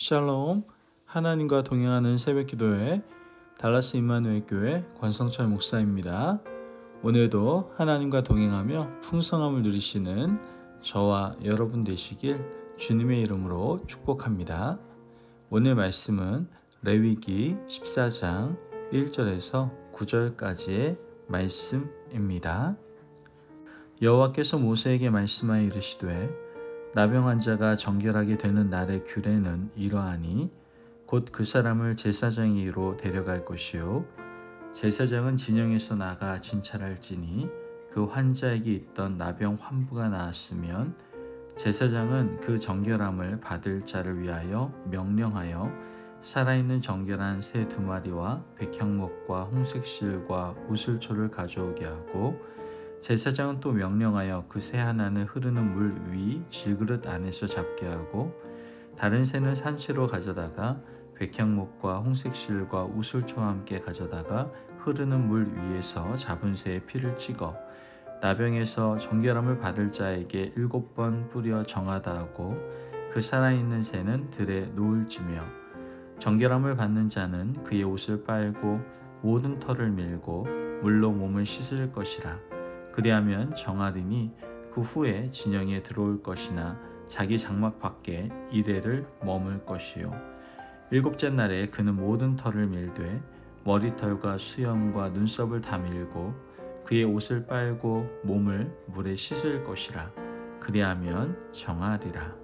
샬롬, 하나님과 동행하는 새벽기도회 달라스 임마누엘 교회 권성철 목사입니다. 오늘도 하나님과 동행하며 풍성함을 누리시는 저와 여러분 되시길 주님의 이름으로 축복합니다. 오늘 말씀은 레위기 14장 1절에서 9절까지의 말씀입니다. 여호와께서 모세에게 말씀하여 이르시되 나병 환자가 정결하게 되는 날의 규례는 이러하니 곧 그 사람을 제사장이로 데려갈 것이요 제사장은 진영에서 나가 진찰할지니 그 환자에게 있던 나병 환부가 나았으면 제사장은 그 정결함을 받을 자를 위하여 명령하여 살아있는 정결한 새 2마리와 백향목과 홍색실과 우슬초를 가져오게 하고 제사장은 또 명령하여 그 새 하나는 흐르는 물 위 질그릇 안에서 잡게 하고 다른 새는 산채로 가져다가 백향목과 홍색실과 우슬초와 함께 가져다가 흐르는 물 위에서 잡은 새의 피를 찍어 나병에서 정결함을 받을 자에게 7번 뿌려 정하다 하고 그 살아있는 새는 들에 놓을지며 정결함을 받는 자는 그의 옷을 빨고 모든 털을 밀고 물로 몸을 씻을 것이라. 그리하면 정하리니 그 후에 진영에 들어올 것이나 자기 장막 밖에 이레를 머물 것이요 7째 날에 그는 모든 털을 밀되 머리털과 수염과 눈썹을 다 밀고 그의 옷을 빨고 몸을 물에 씻을 것이라. 그리하면 정하리라.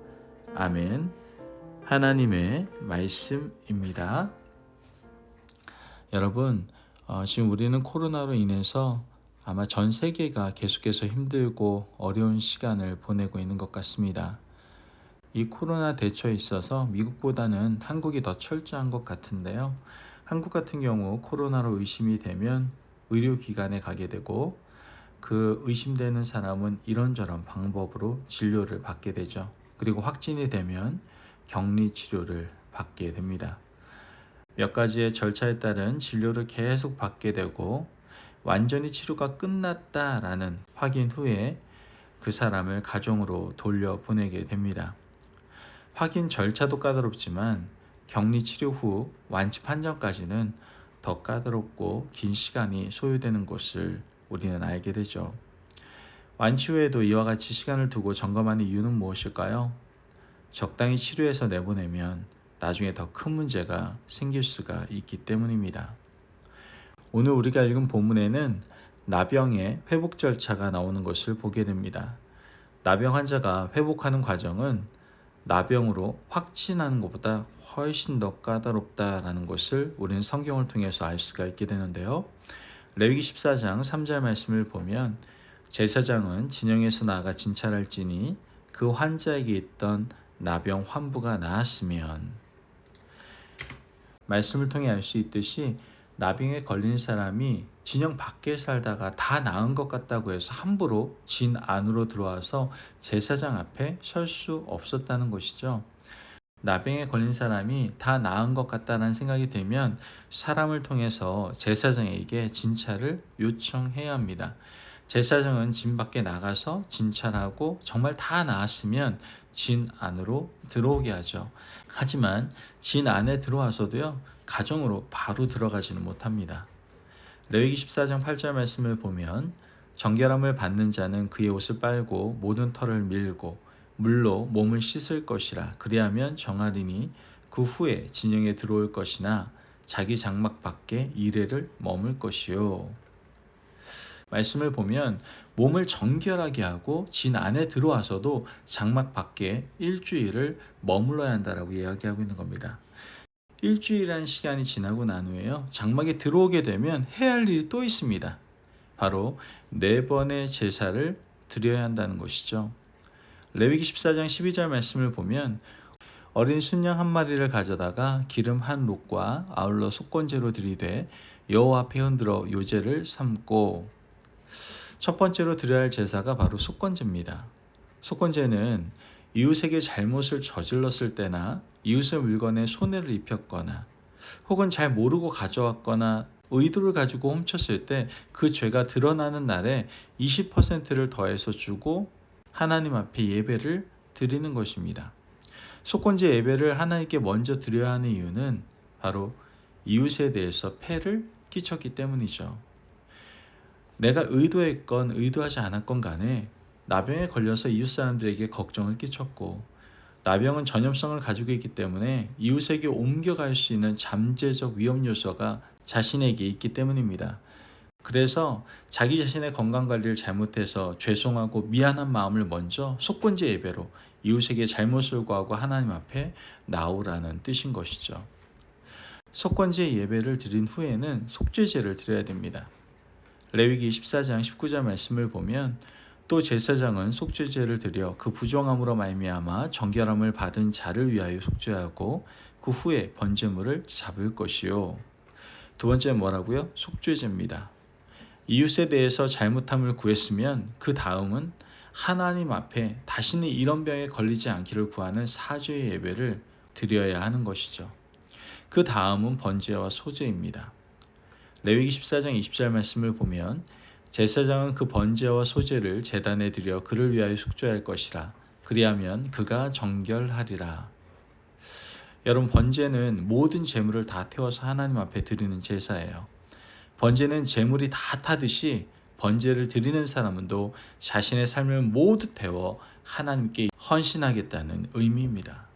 아멘. 하나님의 말씀입니다. 여러분, 지금 우리는 코로나로 인해서 아마 전 세계가 계속해서 힘들고 어려운 시간을 보내고 있는 것 같습니다. 이 코로나 대처에 있어서 미국보다는 한국이 더 철저한 것 같은데요. 한국 같은 경우 코로나로 의심이 되면 의료기관에 가게 되고 그 의심되는 사람은 이런저런 방법으로 진료를 받게 되죠. 그리고 확진이 되면 격리 치료를 받게 됩니다. 몇 가지의 절차에 따른 진료를 계속 받게 되고 완전히 치료가 끝났다라는 확인 후에 그 사람을 가정으로 돌려보내게 됩니다. 확인 절차도 까다롭지만 격리 치료 후 완치 판정까지는 더 까다롭고 긴 시간이 소요되는 것을 우리는 알게 되죠. 완치 후에도 이와 같이 시간을 두고 점검하는 이유는 무엇일까요? 적당히 치료해서 내보내면 나중에 더 큰 문제가 생길 수가 있기 때문입니다. 오늘 우리가 읽은 본문에는 나병의 회복 절차가 나오는 것을 보게 됩니다. 나병 환자가 회복하는 과정은 나병으로 확진하는 것보다 훨씬 더 까다롭다라는 것을 우리는 성경을 통해서 알 수가 있게 되는데요. 레위기 14장 3절 말씀을 보면 제사장은 진영에서 나아가 진찰할지니 그 환자에게 있던 나병 환부가 나았으면, 말씀을 통해 알 수 있듯이 나병에 걸린 사람이 진영 밖에 살다가 다 나은 것 같다고 해서 함부로 진 안으로 들어와서 제사장 앞에 설 수 없었다는 것이죠. 나병에 걸린 사람이 다 나은 것 같다는 생각이 들면 사람을 통해서 제사장에게 진찰을 요청해야 합니다. 제사장은 진 밖에 나가서 진찰하고 정말 다 나았으면 진 안으로 들어오게 하죠. 하지만 진 안에 들어와서도요, 가정으로 바로 들어가지는 못합니다. 레위기 14장 8절 말씀을 보면 정결함을 받는 자는 그의 옷을 빨고 모든 털을 밀고 물로 몸을 씻을 것이라. 그리하면 정하리니 그 후에 진영에 들어올 것이나 자기 장막 밖에 이레를 머물 것이요. 말씀을 보면 몸을 정결하게 하고 진 안에 들어와서도 장막 밖에 일주일을 머물러야 한다라고 이야기하고 있는 겁니다. 일주일이라는 시간이 지나고 난 후에요, 장막에 들어오게 되면 해야 할 일이 또 있습니다. 바로 4번의 제사를 드려야 한다는 것이죠. 레위기 14장 12절 말씀을 보면 어린 순양 1마리를 가져다가 기름 1록과 아울러 속건제로 드리되 여호와 앞에 흔들어 요제를 삼고, 첫 번째로 드려야 할 제사가 바로 속건제입니다. 속건제는 이웃에게 잘못을 저질렀을 때나 이웃의 물건에 손해를 입혔거나 혹은 잘 모르고 가져왔거나 의도를 가지고 훔쳤을 때 그 죄가 드러나는 날에 20%를 더해서 주고 하나님 앞에 예배를 드리는 것입니다. 속건제 예배를 하나님께 먼저 드려야 하는 이유는 바로 이웃에 대해서 폐를 끼쳤기 때문이죠. 내가 의도했건 의도하지 않았건 간에 나병에 걸려서 이웃 사람들에게 걱정을 끼쳤고, 나병은 전염성을 가지고 있기 때문에 이웃에게 옮겨갈 수 있는 잠재적 위험 요소가 자신에게 있기 때문입니다. 그래서 자기 자신의 건강관리를 잘못해서 죄송하고 미안한 마음을 먼저 속건제 예배로 이웃에게 잘못을 구하고 하나님 앞에 나오라는 뜻인 것이죠. 속건제 예배를 드린 후에는 속죄제를 드려야 됩니다. 레위기 14장 19절 말씀을 보면, 또 제사장은 속죄제를 드려 그 부정함으로 말미암아 정결함을 받은 자를 위하여 속죄하고 그 후에 번제물을 잡을 것이요. 두 번째는 뭐라고요? 속죄제입니다. 이웃에 대해서 잘못함을 구했으면 그 다음은 하나님 앞에 다시는 이런 병에 걸리지 않기를 구하는 사죄의 예배를 드려야 하는 것이죠. 그 다음은 번제와 소제입니다. 레위기 14장 20절 말씀을 보면, 제사장은 그 번제와 소제를 제단에 드려 그를 위하여 속죄할 것이라. 그리하면 그가 정결하리라. 여러분, 번제는 모든 제물을 다 태워서 하나님 앞에 드리는 제사예요. 번제는 제물이 다 타듯이 번제를 드리는 사람은 또 자신의 삶을 모두 태워 하나님께 헌신하겠다는 의미입니다.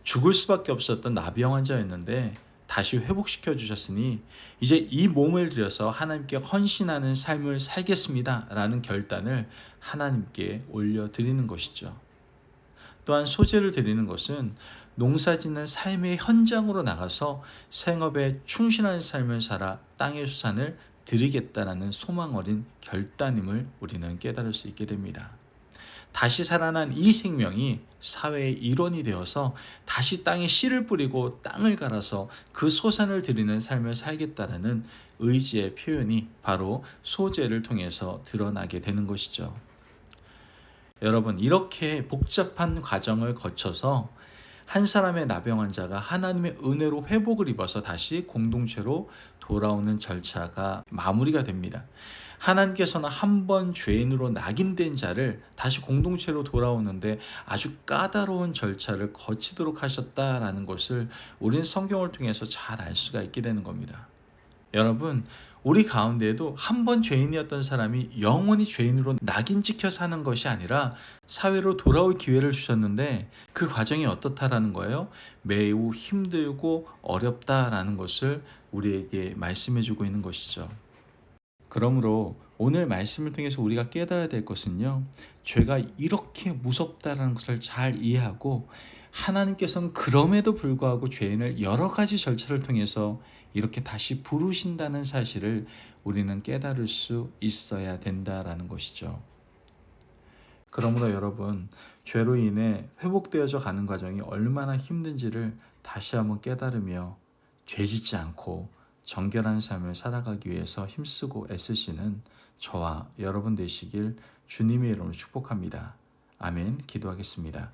죽을 수밖에 없었던 나병 환자였는데 다시 회복시켜 주셨으니 이제 이 몸을 들여서 하나님께 헌신하는 삶을 살겠습니다 라는 결단을 하나님께 올려드리는 것이죠. 또한 소제를 드리는 것은 농사짓는 삶의 현장으로 나가서 생업에 충실한 삶을 살아 땅의 수산을 드리겠다라는 소망 어린 결단임을 우리는 깨달을 수 있게 됩니다. 다시 살아난 이 생명이 사회의 일원이 되어서 다시 땅에 씨를 뿌리고 땅을 갈아서 그 소산을 드리는 삶을 살겠다라는 의지의 표현이 바로 소제를 통해서 드러나게 되는 것이죠. 여러분, 이렇게 복잡한 과정을 거쳐서 한 사람의 나병 환자가 하나님의 은혜로 회복을 입어서 다시 공동체로 돌아오는 절차가 마무리가 됩니다. 하나님께서는 한 번 죄인으로 낙인된 자를 다시 공동체로 돌아오는데 아주 까다로운 절차를 거치도록 하셨다라는 것을 우리는 성경을 통해서 잘 알 수가 있게 되는 겁니다. 여러분, 우리 가운데에도 한 번 죄인이었던 사람이 영원히 죄인으로 낙인 찍혀 사는 것이 아니라 사회로 돌아올 기회를 주셨는데 그 과정이 어떻다라는 거예요? 매우 힘들고 어렵다라는 것을 우리에게 말씀해주고 있는 것이죠. 그러므로 오늘 말씀을 통해서 우리가 깨달아야 될 것은요, 죄가 이렇게 무섭다는 것을 잘 이해하고 하나님께서는 그럼에도 불구하고 죄인을 여러 가지 절차를 통해서 이렇게 다시 부르신다는 사실을 우리는 깨달을 수 있어야 된다라는 것이죠. 그러므로 여러분, 죄로 인해 회복되어져 가는 과정이 얼마나 힘든지를 다시 한번 깨달으며 죄짓지 않고 정결한 삶을 살아가기 위해서 힘쓰고 애쓰시는 저와 여러분 되시길 주님의 이름으로 축복합니다. 아멘. 기도하겠습니다.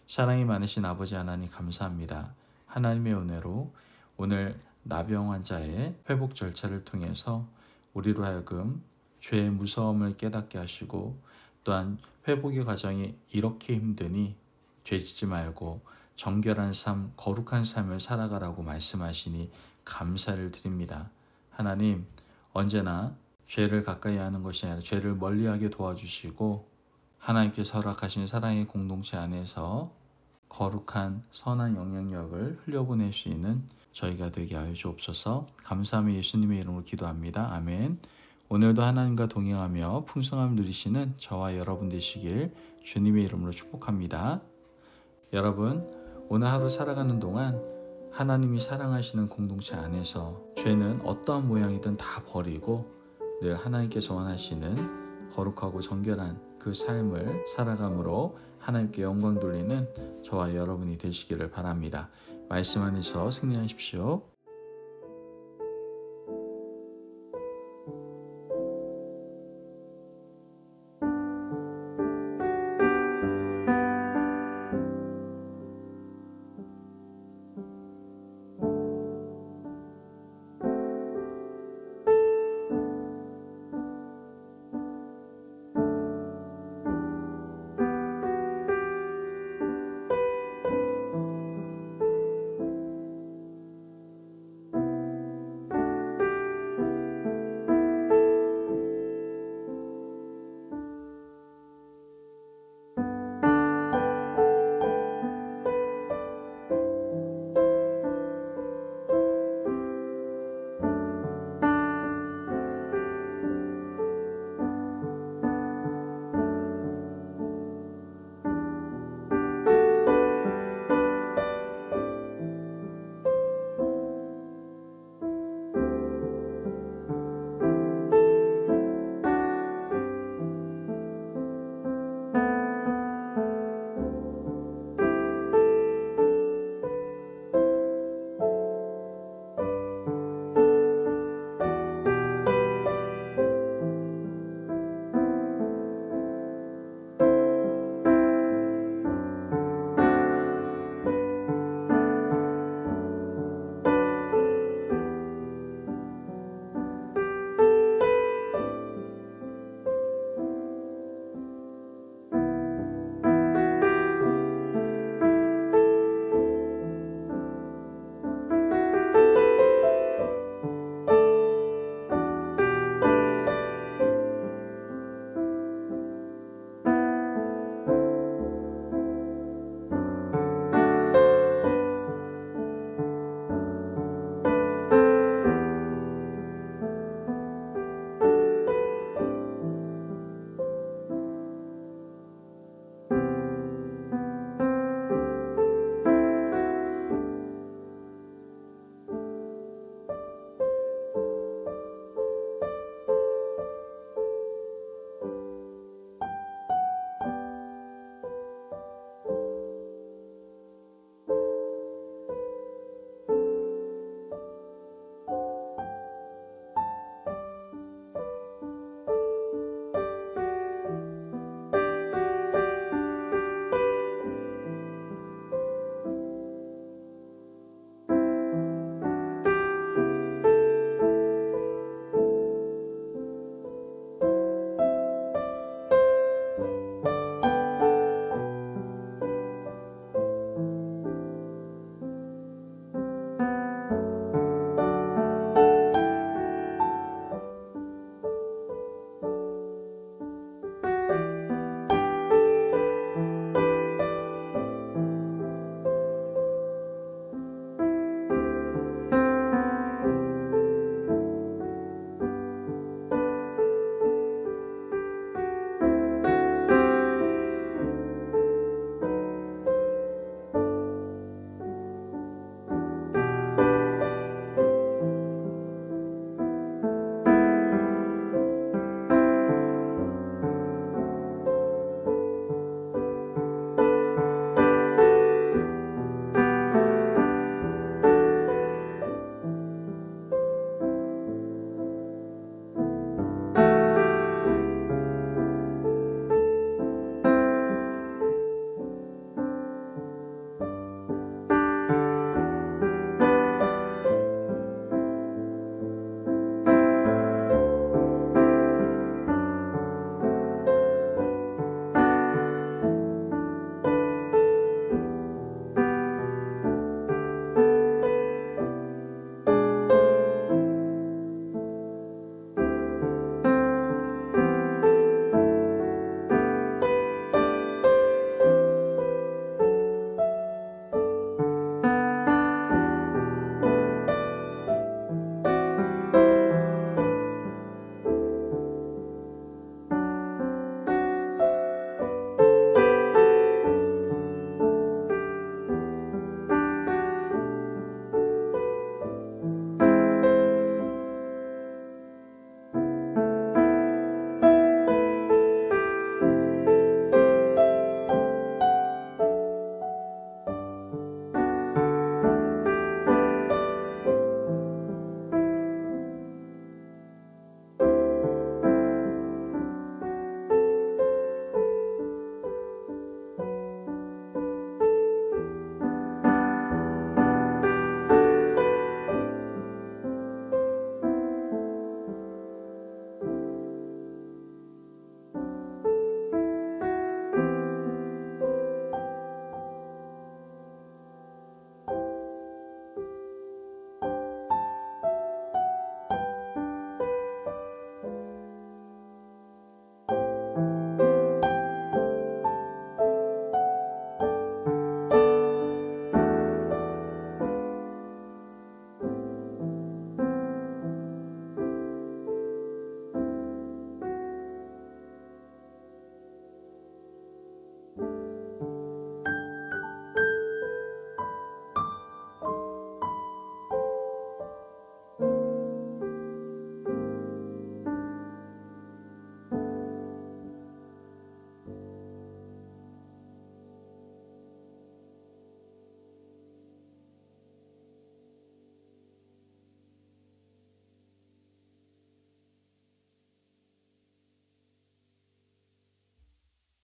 사랑이 많으신 아버지 하나님 감사합니다. 하나님의 은혜로 오늘 나병 환자의 회복 절차를 통해서 우리로 하여금 죄의 무서움을 깨닫게 하시고, 또한 회복의 과정이 이렇게 힘드니 죄짓지 말고 정결한 삶, 거룩한 삶을 살아가라고 말씀하시니 감사를 드립니다. 하나님, 언제나 죄를 가까이 하는 것이 아니라 죄를 멀리하게 도와주시고 하나님께서 허락하신 사랑의 공동체 안에서 거룩한 선한 영향력을 흘려보낼 수 있는 저희가 되게 하여 주옵소서. 감사하며 예수님의 이름으로 기도합니다. 아멘. 오늘도 하나님과 동행하며 풍성함을 누리시는 저와 여러분 되시길 주님의 이름으로 축복합니다. 여러분, 오늘 하루 살아가는 동안 하나님이 사랑하시는 공동체 안에서 죄는 어떠한 모양이든 다 버리고 늘 하나님께서 원하시는 거룩하고 정결한 그 삶을 살아감으로 하나님께 영광 돌리는 저와 여러분이 되시기를 바랍니다. 말씀 안에서 승리하십시오.